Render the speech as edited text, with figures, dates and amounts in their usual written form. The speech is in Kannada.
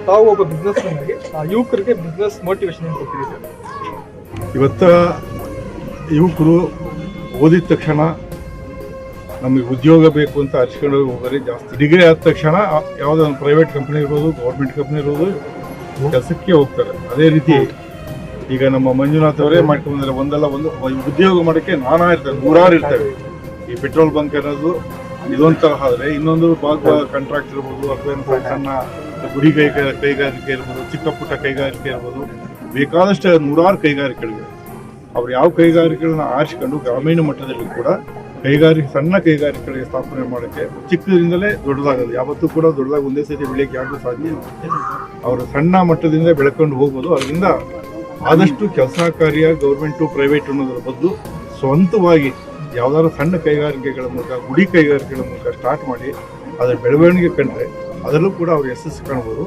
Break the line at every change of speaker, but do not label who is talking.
ತಾವು ಒಬ್ಬ ಬಿಸ್ನೆಸ್ ಮ್ಯಾನ್ ಆಗಿ ಯುವಕರಿಗೆ ಬಿಸ್ನೆಸ್ ಮೋಟಿವೇಶನ್ ಕೊಡ್ತೀರಿ ಸರ್?
ಇವತ್ತ ಯುವಕರು ಓದಿದ ತಕ್ಷಣ ನಮಗೆ ಉದ್ಯೋಗ ಬೇಕು ಅಂತ ಹಚ್ಕೊಂಡು ಹೋಗೋದೇ ಜಾಸ್ತಿ. ಡಿಗ್ರಿ ಆದ ತಕ್ಷಣ ಯಾವುದೋ ಒಂದು ಪ್ರೈವೇಟ್ ಕಂಪ್ನಿ ಇರ್ಬೋದು, ಗೌರ್ಮೆಂಟ್ ಕಂಪ್ನಿ ಇರ್ಬೋದು, ಕೆಲಸಕ್ಕೆ ಹೋಗ್ತಾರೆ. ಅದೇ ರೀತಿ ಈಗ ನಮ್ಮ ಮಂಜುನಾಥ್ ಅವರೇ ಮಾಡ್ಕೊಂಡ್ರೆ ಒಂದಲ್ಲ ಒಂದು ಉದ್ಯೋಗ ಮಾಡೋಕ್ಕೆ ನಾನಾ ಇರ್ತವೆ, ನೂರಾರು ಇರ್ತವೆ. ಈ ಪೆಟ್ರೋಲ್ ಬಂಕ್ ಅನ್ನೋದು ಇದೊಂಥರ ಆದರೆ ಇನ್ನೊಂದು ಕಾಂಟ್ರಾಕ್ಟ್ ಇರ್ಬೋದು, ಅಥವಾ ಸಣ್ಣ ಗುಡಿ ಕೈಗಾರಿಕೆ ಇರ್ಬೋದು, ಚಿಕ್ಕ ಪುಟ್ಟ ಕೈಗಾರಿಕೆ ಇರ್ಬೋದು, ಬೇಕಾದಷ್ಟು ನೂರಾರು ಕೈಗಾರಿಕೆಗಳಿವೆ. ಅವ್ರು ಯಾವ ಕೈಗಾರಿಕೆಗಳನ್ನ ಆರಿಸ್ಕೊಂಡು ಗ್ರಾಮೀಣ ಮಟ್ಟದಲ್ಲಿ ಕೂಡ ಸಣ್ಣ ಕೈಗಾರಿಕೆಗಳಿಗೆ ಸ್ಥಾಪನೆ ಮಾಡೋಕ್ಕೆ ಚಿಕ್ಕದಿಂದಲೇ ದೊಡ್ಡದಾಗೋದು. ಯಾವತ್ತೂ ಕೂಡ ದೊಡ್ಡದಾಗಿ ಒಂದೇ ಸತಿ ಬೆಳೆಯಕ್ಕೆ ಯಾರಿಗೂ ಸಾಧ್ಯ ಇಲ್ಲ. ಅವರು ಸಣ್ಣ ಮಟ್ಟದಿಂದ ಬೆಳ್ಕೊಂಡು ಹೋಗ್ಬೋದು. ಅದರಿಂದ ಆದಷ್ಟು ಕೆಲಸ ಕಾರ್ಯ ಗೌರ್ಮೆಂಟು ಪ್ರೈವೇಟ್ ಅನ್ನೋದ್ರ ಬದಲು ಸ್ವಂತವಾಗಿ ಯಾವ್ದಾದ್ರು ಸಣ್ಣ ಕೈಗಾರಿಕೆಗಳ ಮೂಲಕ, ಗುಡಿ ಕೈಗಾರಿಕೆಗಳ ಮೂಲಕ ಸ್ಟಾರ್ಟ್ ಮಾಡಿ ಅದರ ಬೆಳವಣಿಗೆ ಕಂಡ್ರೆ ಅದರಲ್ಲೂ ಕೂಡ ಅವ್ರು ಯಶಸ್ಸು ಕಾಣ್ಬೋದು.